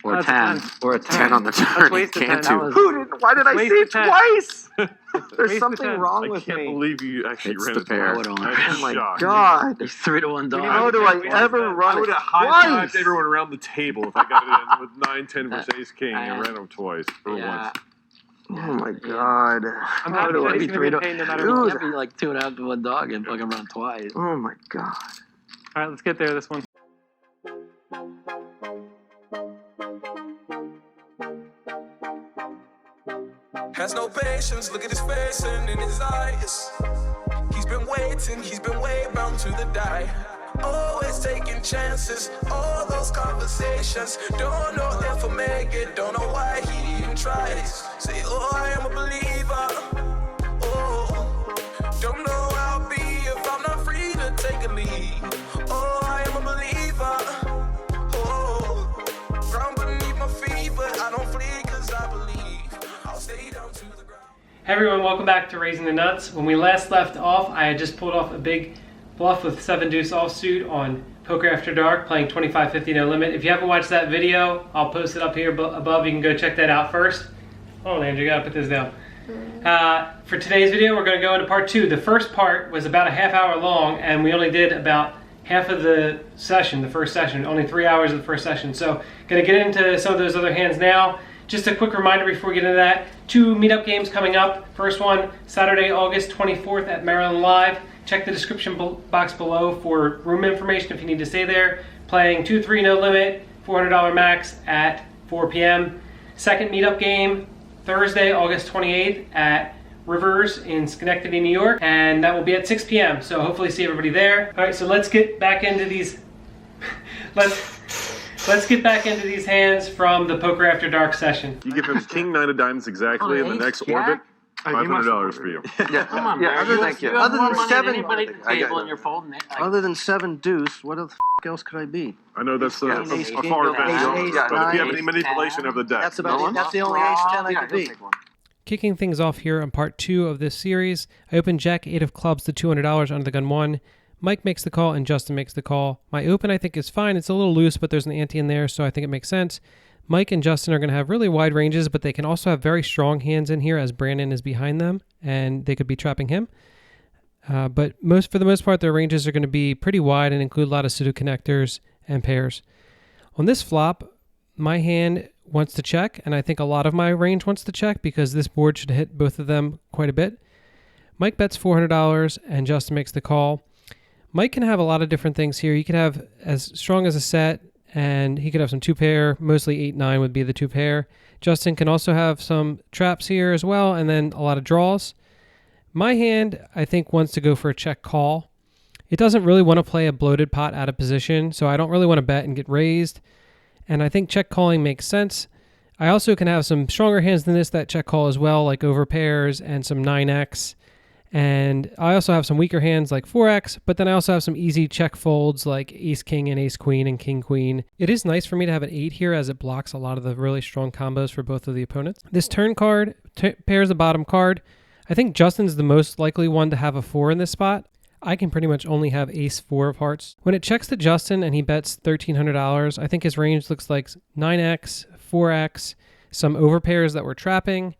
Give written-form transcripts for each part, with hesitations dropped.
Or That's 10. Or a 10 on the turn. Let's waste the 10. Cantu. Why did I say it twice? There's Waste something the 10. wrong I with can't me. believe you actually It's ran the it pair. twice. Oh I'm my shocked. God. There's 3-1 dog. How do I ever I run would it have high-fived twice? everyone around the table if I got it in with 9-10 versus Ace-King and ran them twice or Yeah. once. Oh my God. I'm How happy do that I he's be going to be paid no matter Dude. what. You can't be like 2.5 to 1 dog and fucking run twice. Oh my God. All right, let's get there this one. Has no patience, look at his face and in his eyes. He's been waiting, he's been way bound to the die. Always taking chances, all those conversations. Don't know if I'll make it, don't know why he even tries. Say, oh, I am a believer. Oh, don't know where I'll be if I'm not free to take a lead. Oh, I am a believer. Oh, ground beneath my feet, but I don't flee cause I believe. I'll stay down to the ground. Hey everyone, welcome back to Raising the Nuts. When we last left off, I had just pulled off a big bluff with 7 deuce offsuit on Poker After Dark, playing 25-50 no limit. If you haven't watched that video, I'll post it up here above. You can go check that out first. Hold on, Andrew, you gotta put this down. For today's video, we're gonna go into part 2. The first part was about a half hour long, and we only did about half of the session, the first session, only 3 hours of the first session. So, gonna get into some of those other hands now. Just a quick reminder before we get into that, 2 meetup games coming up. First one, Saturday, August 24th at Maryland Live. Check the description box below for room information if you need to stay there. Playing 2-3 no limit, $400 max at 4 p.m. Second meetup game, Thursday, August 28th at Rivers in Schenectady, New York. And that will be at 6 p.m. So hopefully see everybody there. All right, so let's get back into these. Let's get back into these hands from the Poker After Dark session. You give him King 9 of diamonds exactly in the next orbit, $500 for you. Yeah, Come on, yeah, Barry. thank you. You have Other more than money 7, than anybody at the I got table it. and you're folding it. Other than 7 deuce, what the else could I be? I know that's a Ace, far king, advantage, ace, but if you have nine, any manipulation of the deck, That's the only ace 10 I could be. Kicking things off here on part 2 of this series, I opened Jack 8 of clubs to $200 under the gun 1. Mike makes the call and Justin makes the call. My open I think is fine. It's a little loose, but there's an ante in there, so I think it makes sense. Mike and Justin are going to have really wide ranges, but they can also have very strong hands in here as Brandon is behind them, and they could be trapping him. But for the most part, their ranges are going to be pretty wide and include a lot of pseudo connectors and pairs. On this flop, my hand wants to check, and I think a lot of my range wants to check because this board should hit both of them quite a bit. Mike bets $400, and Justin makes the call. Mike can have a lot of different things here. He could have as strong as a set, and he could have some 2-pair. Mostly 8-9 would be the 2-pair. Justin can also have some traps here as well, and then a lot of draws. My hand, I think, wants to go for a check call. It doesn't really want to play a bloated pot out of position, so I don't really want to bet and get raised. And I think check calling makes sense. I also can have some stronger hands than this that check call as well, like over pairs and some 9x. And I also have some weaker hands like 4x, but then I also have some easy check folds like ace-king and ace-queen and king-queen. It is nice for me to have an 8 here as it blocks a lot of the really strong combos for both of the opponents. This turn card pairs the bottom card. I think Justin's the most likely one to have a 4 in this spot. I can pretty much only have ace-4 of hearts. When it checks to Justin and he bets $1,300, I think his range looks like 9x, 4x, some overpairs that we're trapping.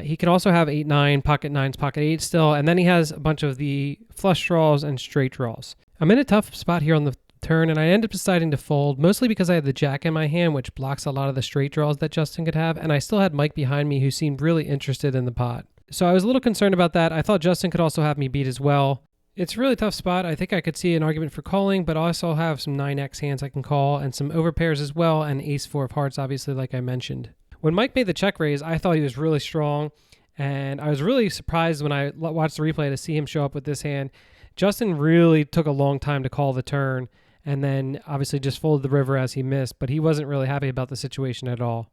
He can also have 8-9, pocket 9s, pocket 8 still, and then he has a bunch of the flush draws and straight draws. I'm in a tough spot here on the turn, and I end up deciding to fold, mostly because I had the jack in my hand, which blocks a lot of the straight draws that Justin could have, and I still had Mike behind me who seemed really interested in the pot. So I was a little concerned about that. I thought Justin could also have me beat as well. It's a really tough spot. I think I could see an argument for calling, but I also have some 9x hands I can call, and some overpairs as well, and ace-4 of hearts, obviously, like I mentioned. When Mike made the check raise, I thought he was really strong, and I was really surprised when I watched the replay to see him show up with this hand. Justin really took a long time to call the turn, and then obviously just folded the river as he missed, but he wasn't really happy about the situation at all.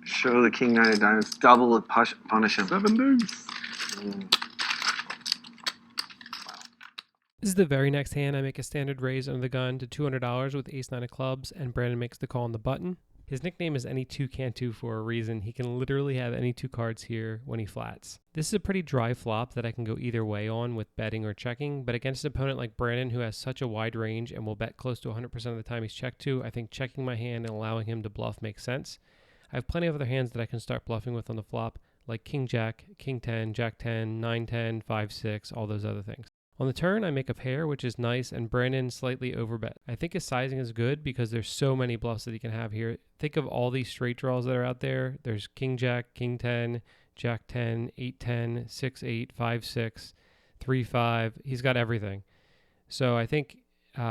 Show the king 9 of diamonds. Double it, punish him. 7 deuce. This is the very next hand. I make a standard raise under the gun to $200 with ace-9 of clubs, and Brandon makes the call on the button. His nickname is Any2 Cantu for a reason. He can literally have any two cards here when he flats. This is a pretty dry flop that I can go either way on with betting or checking, but against an opponent like Brandon who has such a wide range and will bet close to 100% of the time he's checked to, I think checking my hand and allowing him to bluff makes sense. I have plenty of other hands that I can start bluffing with on the flop, like King Jack, King 10, Jack 10, 9 10, 5 6, all those other things. On the turn, I make a pair, which is nice, and Brandon slightly overbet. I think his sizing is good because there's so many bluffs that he can have here. Think of all these straight draws that are out there. There's King Jack, King 10, Jack 10, 8 10, 6 8, 5 6, 3 5. He's got everything. So I think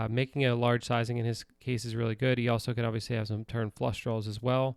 making a large sizing in his case is really good. He also can obviously have some turn flush draws as well.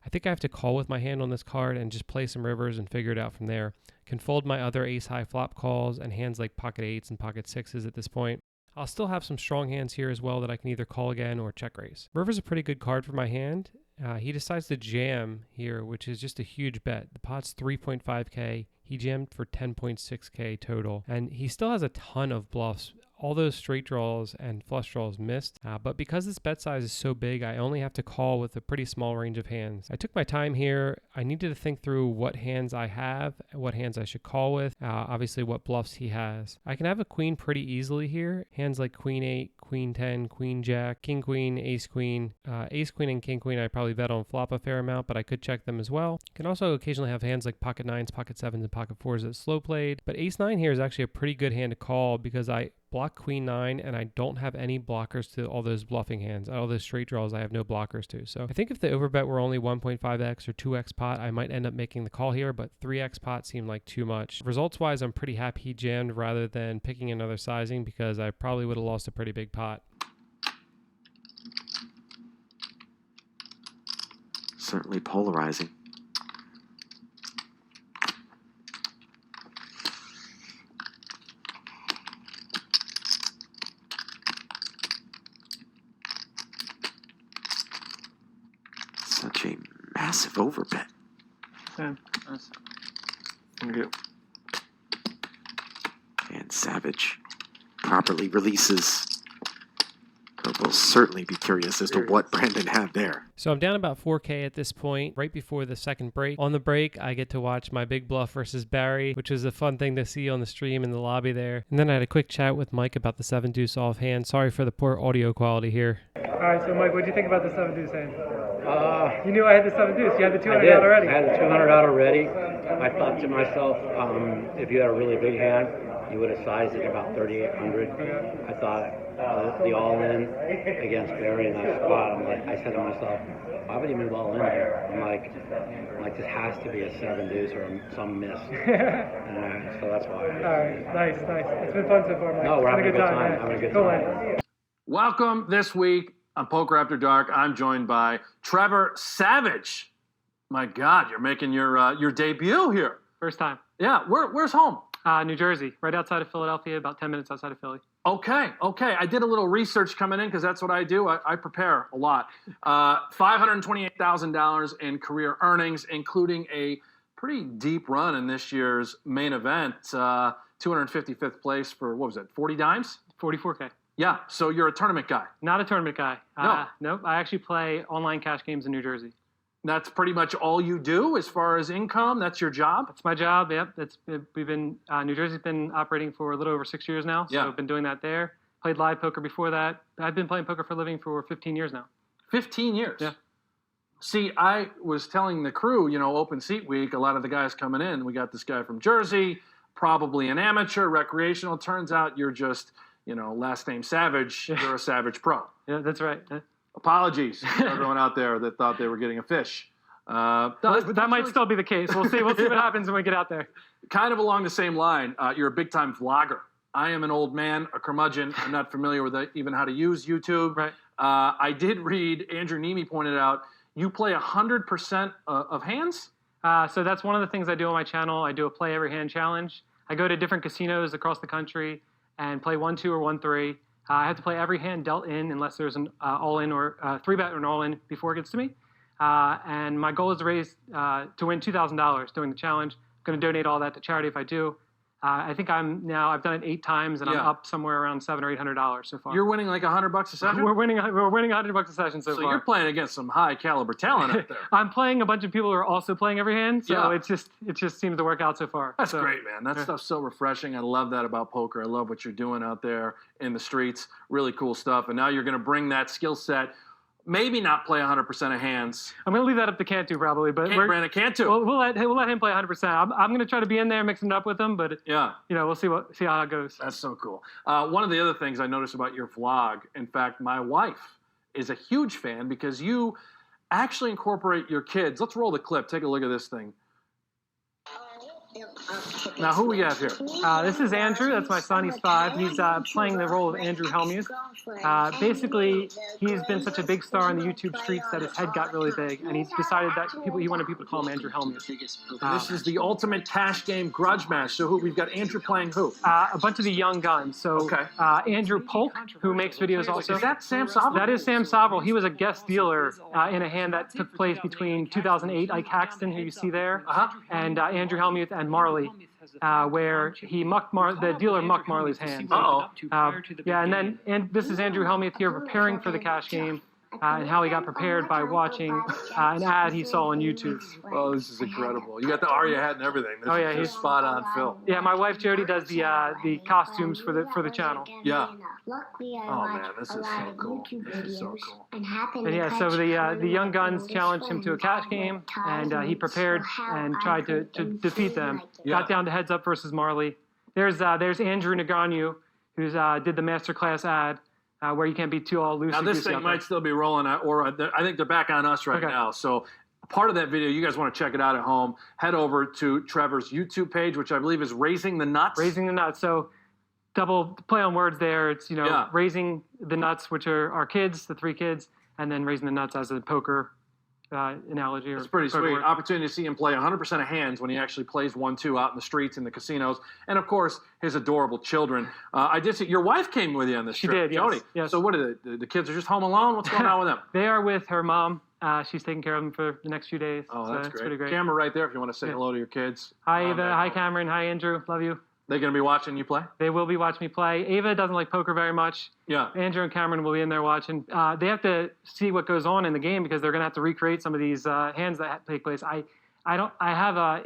I think I have to call with my hand on this card and just play some rivers and figure it out from there. Can fold my other ace-high flop calls and hands like pocket 8s and pocket 6s at this point. I'll still have some strong hands here as well that I can either call again or check raise. River's a pretty good card for my hand. He decides to jam here, which is just a huge bet. The pot's 3.5K. He jammed for 10.6K total. And he still has a ton of bluffs. All those straight draws and flush draws missed, but because this bet size is so big, I only have to call with a pretty small range of hands. I took my time here. I needed to think through what hands I have, what hands I should call with, obviously what bluffs he has. I can have a queen pretty easily here. Hands like Queen 8, Queen 10, Queen Jack, King Queen, Ace Queen. Ace Queen and King Queen I probably bet on flop a fair amount, but I could check them as well. Can also occasionally have hands like pocket 9s, pocket 7s, and pocket 4s that slow played, but Ace 9 here is actually a pretty good hand to call because I block Queen 9 and I don't have any blockers to all those bluffing hands. All those straight draws I have no blockers to. So I think if the overbet were only 1.5x or 2x pot, I might end up making the call here, but 3x pot seemed like too much. Results wise, I'm pretty happy he jammed rather than picking another sizing because I probably would have lost a pretty big pot. Certainly polarizing. Such a massive overbet. Yeah, And Savage properly releases. We'll certainly be curious as to what Brandon had there. So I'm down about 4K at this point, right before the second break. On the break, I get to watch my big bluff versus Barry, which was a fun thing to see on the stream in the lobby there. And then I had a quick chat with Mike about the 7 deuce offhand. Sorry for the poor audio quality here. All right, so Mike, what do you think about the 7 deuce hand? You knew I had the 7 deuce. You had the 200 out already. I had the 200 out already. I thought to myself, if you had a really big hand, you would have sized it about 3,800. I thought the all-in against Barry in that spot. I said to myself, why would he move all in here? I'm like this has to be a 7 deuce or some miss. So that's why. All right, nice. It's been fun so far, Mike. No, we're having a good time. Man. Having a good Cool, time. man. Welcome this week on Poker After Dark. I'm joined by Trevor Savage. My God, you're making your debut here. First time. Yeah, where's home? New Jersey, right outside of Philadelphia, about 10 minutes outside of Philly. Okay. I did a little research coming in because that's what I do. I prepare a lot. $528,000 in career earnings, including a pretty deep run in this year's main event. 255th place for, 40 dimes? 44K. Yeah, so you're a tournament guy. Not a tournament guy. No. Nope. I actually play online cash games in New Jersey. That's pretty much all you do as far as income? That's your job? That's my job. Yep. We've been New Jersey's been operating for a little over 6 years now. So Yeah. I've been doing that there. Played live poker before that. I've been playing poker for a living for 15 years now. 15 years? Yeah. See, I was telling the crew, open seat week, a lot of the guys coming in, we got this guy from Jersey, probably an amateur, recreational. Turns out you're just, last name Savage. You're a Savage pro. Yeah, that's right. Apologies to everyone out there that thought they were getting a fish. That might still be the case. We'll see. We'll see what happens when we get out there. Kind of along the same line, you're a big-time vlogger. I am an old man, a curmudgeon. I'm not familiar with even how to use YouTube. Right. I did read, Andrew Nemi pointed out, you play 100% of hands? So that's one of the things I do on my channel. I do a play every hand challenge. I go to different casinos across the country and play 1-2 or 1-3. I have to play every hand dealt in unless there's an all-in or 3-bet or an all-in before it gets to me. And my goal is to raise to win $2,000 during the challenge. I'm going to donate all that to charity if I do. I think I've done it 8 times, and I'm Yeah. up somewhere around $700 or $800 so far. You're winning like $100 a session? We're winning $100 a session so So far. you're playing against some high caliber talent out there. I'm playing a bunch of people who are also playing every hand, so Yeah. it just seems to work out so far. That's So, great, man. That stuff's so refreshing. I love that about poker. I love what you're doing out there in the streets. Really cool stuff. And now you're going to bring that skill set. Maybe not play 100% of hands. I'm going to leave that up to Cantu probably, but Brandon Cantu. we'll let him play 100%. I'm going to try to be in there mixing it up with him, but Yeah. we'll see how it goes. That's so cool. One of the other things I noticed about your vlog, in fact, my wife is a huge fan because you actually incorporate your kids. Let's roll the clip. Take a look at this thing. Now, who we got here? This is Andrew. That's my son. He's 5. He's playing the role of Andrew Helmuth. Basically, he's been such a big star in the YouTube streets that his head got really big, and he decided that he wanted people to call him Andrew Helmuth. This is the ultimate cash game grudge match. So we've got Andrew playing who? A bunch of the young guns. So Okay. Andrew Polk, who makes videos also. Is that Sam Sobel? That is Sam Sobel. He was a guest dealer in a hand that took place between 2008, Ike Haxton, who you see there, and Andrew Helmuth and Marley, where the dealer mucked Marley's hand. And this is Andrew Helmuth here preparing for the cash game. And how he got prepared by watching an ad he saw on YouTube. Oh, this is incredible. You got the Arya hat and everything. This is he's just spot on Phil. Yeah, my wife Jody does the costumes for the channel. Yeah. Oh man, this is so cool. This is so cool. And yeah, so the young guns challenged him to a cash game, and he prepared and tried to defeat them. Yeah. Got down to heads up versus Marley. There's Andrew Nagano, who's did the masterclass ad. Where you can't be too all loose. Now this thing might still be rolling, or I think they're back on us right now. So part of that video, you guys want to check it out at home, head over to Trevor's YouTube page, which I believe is Raising the Nuts. Raising the Nuts. So double play on words there. It's, Raising the Nuts, which are our kids, the 3 kids, and then Raising the Nuts as a poker analogy. It's pretty sweet. Opportunity to see him play 100% of hands when he actually plays 1-2 out in the streets, in the casinos, and of course his adorable children. I did see your wife came with you on this trip. She did, Jody. Yes. So what are the kids are just home alone? What's going on with them? They are with her mom. She's taking care of them for the next few days. Oh, so that's it's great. pretty great. Camera right there if you want to say hello to your kids. Hi Ava. Hi Cameron. Hi Andrew. Love you. They're going to be watching you play? They will be watching me play. Ava doesn't like poker very much. Yeah. Andrew and Cameron will be in there watching. They have to see what goes on in the game because they're going to have to recreate some of these hands that take place. I have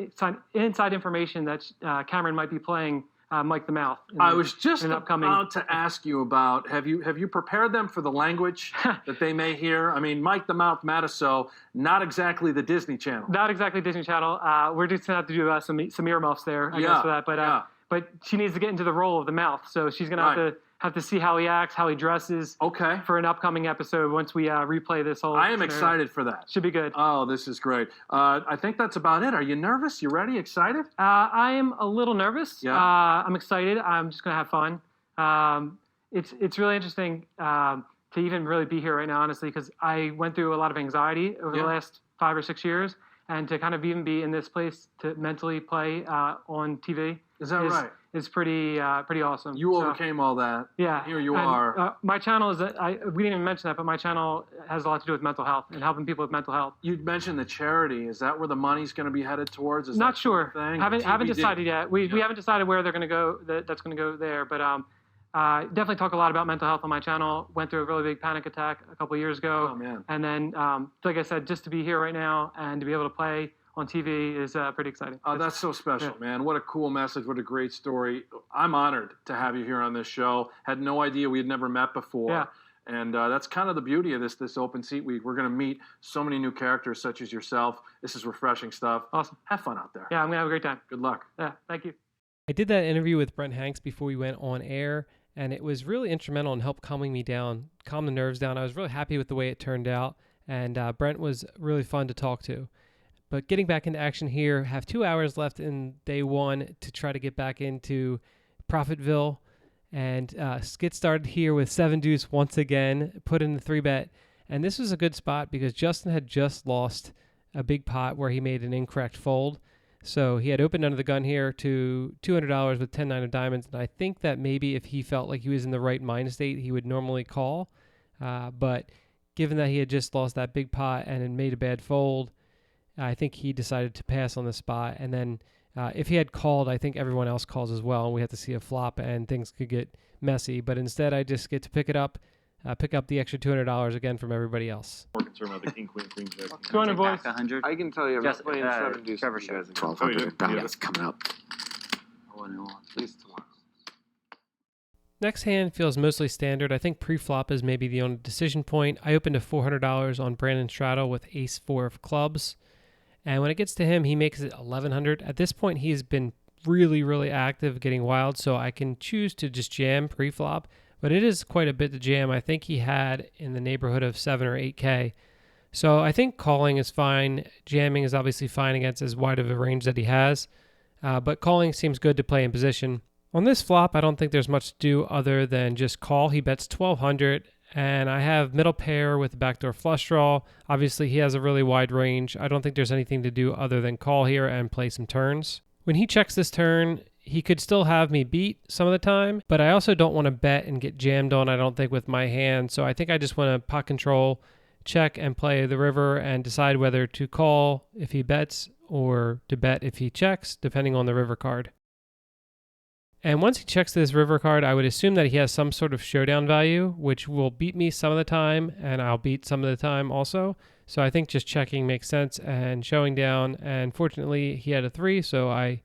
inside information that Cameron might be playing Mike the Mouth. I was just about to ask you about, have you prepared them for the language that they may hear? I mean, Mike the Mouth Matiso, not exactly the Disney Channel. Not exactly Disney Channel. We're just going to have to do some earmuffs there, I guess, for that. But she needs to get into the role of the mouth, so she's going to have to see how he acts, how he dresses. Okay. For an upcoming episode once we replay this whole. I am scenario. excited for that. Should be good. Oh, this is great. I think that's about it. Are you nervous? You ready? Excited? I am a little nervous. Yeah. I'm excited. I'm just gonna have fun. It's really interesting to even really be here right now, honestly, because I went through a lot of anxiety over the last 5 or 6 years, and to kind of even be in this place to mentally play on TV. Is that right? It's pretty awesome. You overcame all that. Yeah. Here you are. My channel is, we didn't even mention that, but my channel has a lot to do with mental health and helping people with mental health. You mentioned the charity. Is that where the money's going to be headed towards? Is Not that sure. Thing? Haven't decided yet. We haven't decided where they're going to go. That's going to go there. But definitely talk a lot about mental health on my channel. Went through a really big panic attack a couple of years ago. Oh man. And then, like I said, just to be here right now and to be able to play on TV is pretty exciting. Oh, that's so special, man. What a cool message. What a great story. I'm honored to have you here on this show. Had no idea we had never met before. Yeah. And that's kind of the beauty of this open seat week. We're going to meet so many new characters such as yourself. This is refreshing stuff. Awesome. Have fun out there. Yeah, I'm going to have a great time. Good luck. Yeah, thank you. I did that interview with Brent Hanks before we went on air, and it was really instrumental in help calming me down, calm the nerves down. I was really happy with the way it turned out, and Brent was really fun to talk to. But getting back into action here, have 2 hours left in day one to try to get back into Profitville. And get started here with 7 deuce once again, put in the 3-bet. And this was a good spot because Justin had just lost a big pot where he made an incorrect fold. So he had opened under the gun here to $200 with 10-9 of diamonds. And I think that maybe if he felt like he was in the right mind state, he would normally call. But given that he had just lost that big pot and had made a bad fold, I think he decided to pass on the spot. And then If he had called, I think everyone else calls as well, and we have to see a flop, and things could get messy. But instead, I just get to pick up the extra $200 again from everybody else. More concerned about the king, queen, queen, jack. 200 boys. 100. I can tell you, I'm Just, not playing seven deuce. Trevor with you guys. 1,200 Oh, yeah. bounties coming up. At least tomorrow. Next hand feels mostly standard. I think pre-flop is maybe the only decision point. I opened to $400 on Brandon Straddle with ace-4 of clubs. And when it gets to him, he makes it 1,100. At this point, he's been really, really active, getting wild, so I can choose to just jam pre-flop. But it is quite a bit to jam. I think he had in the neighborhood of 7 or 8K. So I think calling is fine. Jamming is obviously fine against as wide of a range that he has. But calling seems good to play in position. On this flop, I don't think there's much to do other than just call. He bets 1,200, and I have middle pair with the backdoor flush draw. Obviously, he has a really wide range. I don't think there's anything to do other than call here and play some turns. When he checks this turn, he could still have me beat some of the time, but I also don't want to bet and get jammed on, I don't think, with my hand. So I think I just want to pot control, check, and play the river and decide whether to call if he bets or to bet if he checks, depending on the river card. And once he checks this river card, I would assume that he has some sort of showdown value, which will beat me some of the time, and I'll beat some of the time also. So I think just checking makes sense and showing down. And fortunately, he had a 3, so I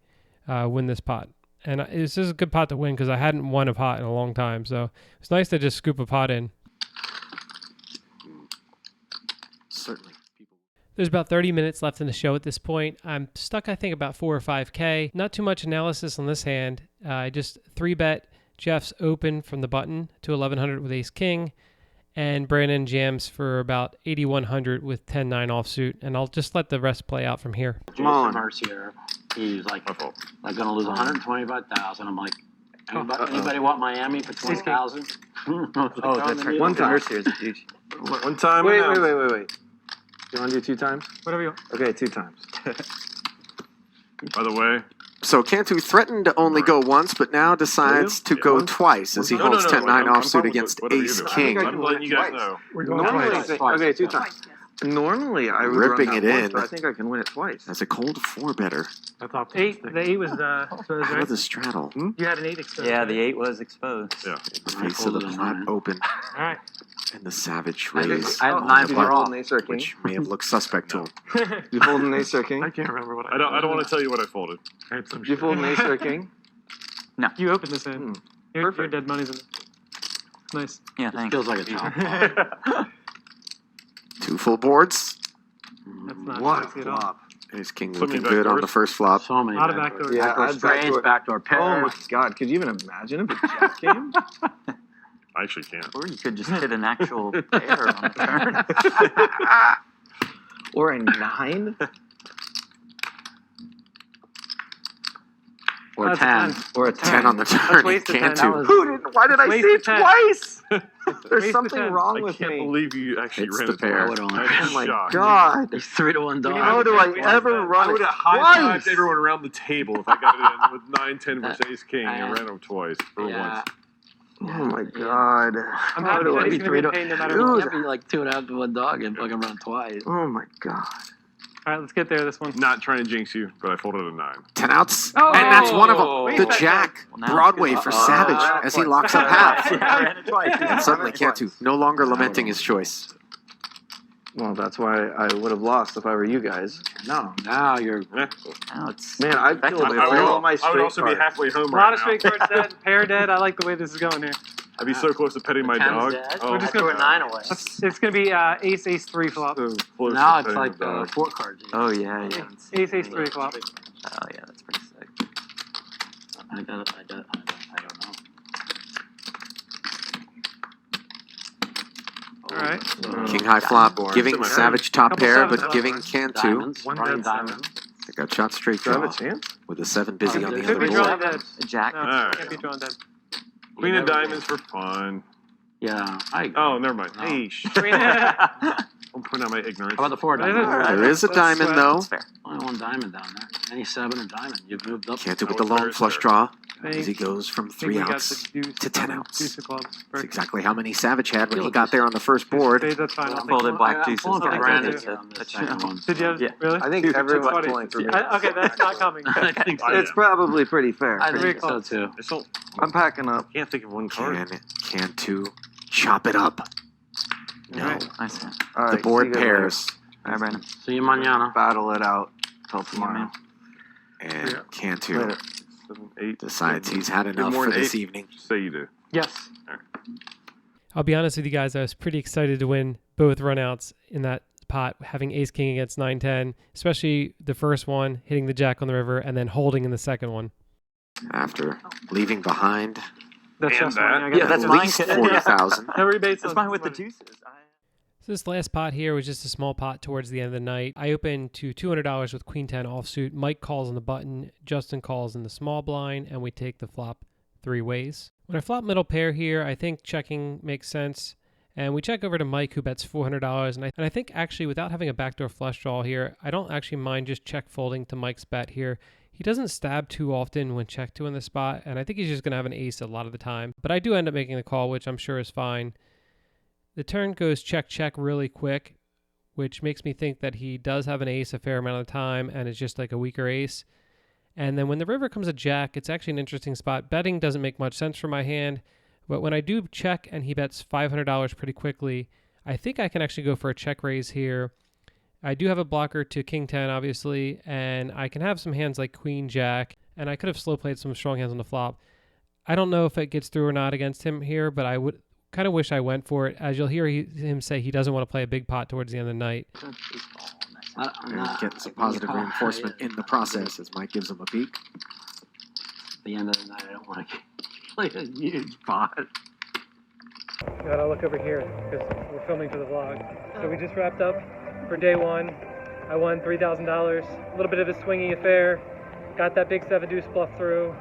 win this pot. And this is a good pot to win because I hadn't won a pot in a long time. So it's nice to just scoop a pot in. Certainly. There's about 30 minutes left in the show at this point. I'm stuck, I think, about 4 or 5K. Not too much analysis on this hand. I just 3-bet Jeff's open from the button to 1,100 with ace-king, and Brandon jams for about 8,100 with 10-9 offsuit, and I'll just let the rest play out from here. Jason Mercier, he's like gonna lose 125,000. I'm like, anybody want Miami for 20,000? That's right. One time. Mercier is huge. One time. Wait. You want to do 2 times? Whatever you want. Okay, 2 times. By the way. So Cantu threatened to only go once, but now decides to go twice as he holds 10-9 offsuit against ace-king. I'm letting you guys know. Okay, 2 times. Normally, I would ripping run it that once, in. but I think I can win it twice. As a cold 4-better. That's optimistic. The 8 was exposed, Out right? of the straddle. You had an 8 exposed. Yeah, right? the 8 was exposed. Yeah. The face of the pot open. All right. And the savage raise. I have on 9 the far button, off. An ace or king? which may have looked suspect to him. You fold an ace or king? I can't remember what I don't want to tell you what I folded. You fold an ace or king? You opened this in. Your Perfect. dead money's in it. Nice. Yeah, It thanks. feels like a top. 2 full boards. That's not What sexy a at all. flop. Ace king So many looking good on the backdoors. first flop. So many. A lot of backdoors. backdoors. Yeah, Backdoor I'd straights, backdoor- backdoor pairs. Oh my god, could you even imagine if it jack came? I actually can't. Or you could just hit an actual pair on the turn. Or a 9? Or That's 10. 10. Or a 10 on the turn. wasted 10. Cantu. That was- Who did? Why did I Waste say of 10. twice? There's Waste something of 10. wrong I with can't me. believe you actually It's ran the it pair. twice. Oh Oh my shocked. god. It's 3-1 dog. How do I ever run I would it have high-fived twice? everyone around the table if I got it in with 9-10 versus ace-king and ran them twice for Yeah. once. Oh my god. I'm How happy do that I he's going to be paid no matter what. Dude. Can't be like 2.5 to 1 dog and fucking run twice. Oh my god. All right, let's get there. This one. Not trying to jinx you, but I folded a 9. 10 outs. Oh! And that's one of them. Waste The that jack. Well, now Broadway it's for good. Savage as he locks up half. I ran it twice. And suddenly Cantu no longer lamenting his choice. Well, that's why I would have lost if I were you guys. No, now you're. Eh. Now it's Man, I feel effectively this I all would, my I would straight also be cards. halfway home A right lot of now. straight cards dead. Pair dead. I like the way this is going here. I'd be so close to petting my Ten's dog. dead. Oh, We're just my gonna- God. 9 away. It's going to be ace, ace, 3 flop. So close Now to it's petting like the the dog. 4 cards. Oh yeah, yeah. Ace, ace, 3 flop. Oh yeah, that's pretty sick. I don't know. All right. King high flop, board. giving Couple Savage top Couple pair, sevens but left, giving right? Cantu. Diamonds. One Running dead diamond. They got shot straight Do I have draw a chance? with a 7 busy on the Could other be board. drawing dead. Jack. No, Alright. can't be drawing dead. Queen of diamonds for fun. Yeah. I. Oh, never mind. No. Hey, Queen- I I'm pointing out my ignorance. How about the 4 diamond? There is a diamond, though. That's fair. Only 1 diamond down there. Any 7 or diamond. You've moved up. Cantu with That the was long very flush fair. draw I as he goes from think 3 we got outs the deuce, to 10 seven, outs. deuce of clubs. That's Perfect. exactly how many Savage had when he got there on the first board. Spades, that's fine. I'll take Folded one. black I'm deuces. pulling for I think Brandon that's on this a second check. one. Did you have, Yeah. really? I think That's everyone's funny. pulling for me. Okay, that's not coming. I think so. It's probably pretty fair. I Very think so close. too. I just don't, I'm packing up. can't think of one card. Can Cantu chop it up? No. Alright. Nice hand. All right, The board see you guys pairs. All right, Brandon. See you mañana. later. Battle it out till See you, tomorrow. man. And Later. Cantu 7, 8. decides he's had enough more for than this 8. evening. Say you do. Yes. I'll be honest with you guys, I was pretty excited to win both runouts in that pot, having ace king against 9-10, especially the first one, hitting the jack on the river, and then holding in the second one. After leaving behind That's And just that. fine. I got Yeah, it. that's at mine. least 40,000. No rebates. That's on mine with the money. deuces. So this last pot here was just a small pot towards the end of the night. I opened to $200 with queen 10 offsuit. Mike calls on the button, Justin calls in the small blind, and we take the flop 3 ways. When I flop middle pair here, I think checking makes sense. And we check over to Mike, who bets $400. And I think actually without having a backdoor flush draw here, I don't actually mind just check folding to Mike's bet here. He doesn't stab too often when check 2 in the spot, and I think he's just going to have an ace a lot of the time. But I do end up making the call, which I'm sure is fine. The turn goes check really quick, which makes me think that he does have an ace a fair amount of the time, and it's just like a weaker ace. And then when the river comes a jack, it's actually an interesting spot. Betting doesn't make much sense for my hand, but when I do check and he bets $500 pretty quickly, I think I can actually go for a check raise here. I do have a blocker to king 10, obviously, and I can have some hands like queen jack, and I could have slow played some strong hands on the flop. I don't know if it gets through or not against him here, but I would kind of wish I went for it. As you'll hear him say, he doesn't want to play a big pot towards the end of the night. And getting some positive reinforcement in the process as Mike gives him a peek. At the end of the night, I don't want to play a huge pot. Gotta look over here because we're filming for the vlog. So we just wrapped up for day 1. I won $3,000. A little bit of a swingy affair. Got that big 7 deuce bluff through.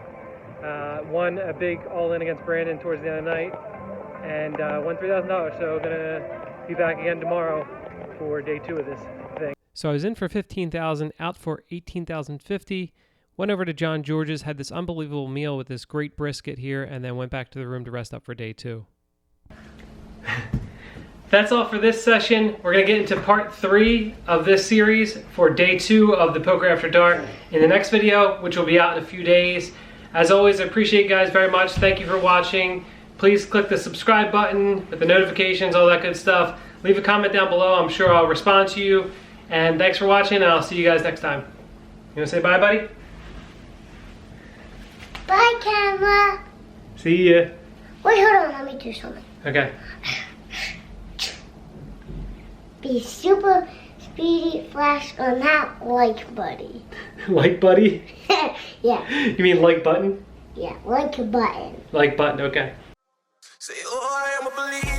Won a big all in against Brandon towards the end of the night, and won $3,000. So gonna be back again tomorrow for day 2 of this thing. So I was in for $15,000, out for $18,050. Went over to John George's, had this unbelievable meal with this great brisket here, and then went back to the room to rest up for day 2. That's all for this session. We're going to get into part 3 of this series for day 2 of the Poker After Dark in the next video, which will be out in a few days. As always, I appreciate you guys very much. Thank you for watching. Please click the subscribe button with the notifications, all that good stuff. Leave a comment down below. I'm sure I'll respond to you. And thanks for watching, and I'll see you guys next time. You want to say bye, buddy? Bye, camera. See ya. Wait, hold on. Let me do something. Okay. Be super speedy, flash on that like buddy. Like buddy? Yeah, You mean like button? yeah, like a button. Like button, okay. Say, oh, I am a believer.